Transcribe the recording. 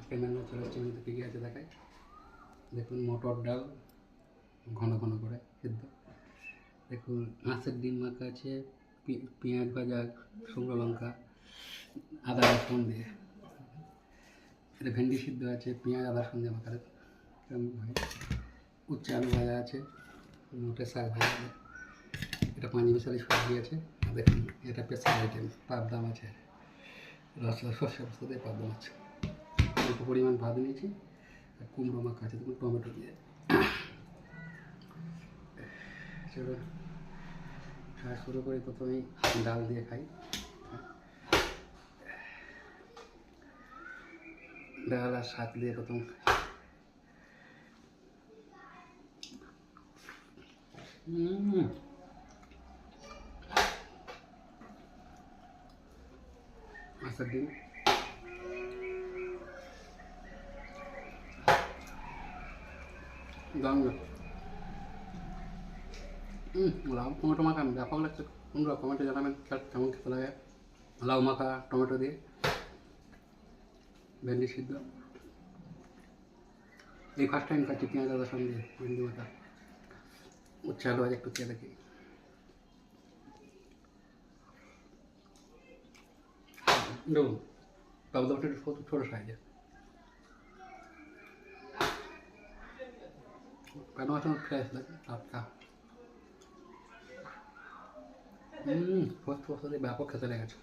Camera চলে যাচ্ছে, আমি কী কী আছে দেখাই। দেখুন মটর ডাল ঘন ঘন করে সেদ্ধ, দেখুন মাছের ডিম মাখা আছে, পেঁয়াজ ভাজা, শুকনো লঙ্কা, আদা রসুন দিয়ে, এটা ভেন্ডি সিদ্ধ আছে, পেঁয়াজ আদা রসুন দিয়ে মাখা, উচ্ছে আলু ভাজা আছে, মোটে শাক ভাজা আছে, এটা পাঁচ মিশালি সবজি আছে। দেখুন এটা স্পেশাল আইটেম, পাবদাম আছে, সর্ষে পোস্ত দিয়ে পাবদাম আছে, অল্প পরিমাণ ভাত নিয়েছি, আর কুমড়ো মাখা আছে, দেখুন টমেটো দিয়ে। চলুন খাওয়া শুরু করি। প্রথমেই ডাল দিয়ে খাই। ডাল আর শাক দিয়ে প্রথম মাছের ডিম, দাম লাউ টমেটো মাখা ব্যাপক লাগছে। তোমরা কমেন্টে জানাবেন কেমন খেতে লাগে। লাউ মাখা টমেটো দিয়ে, ভেন্ডি সিদ্ধ, এই ফার্স্ট টাইম খাচ্ছি পেঁয়াজ আদা রসুন দিয়ে ভেন্ডি মাখা। উচ্ছে আলু ভাজা একটু খেয়ে দেখি। দেখুন পাবদামটা একটু ছোটো সাইজের, কেন আছে ফ্রেশ লাগে টাটকা। পোস্ত দিয়ে ব্যাপক খেতে লেগেছে।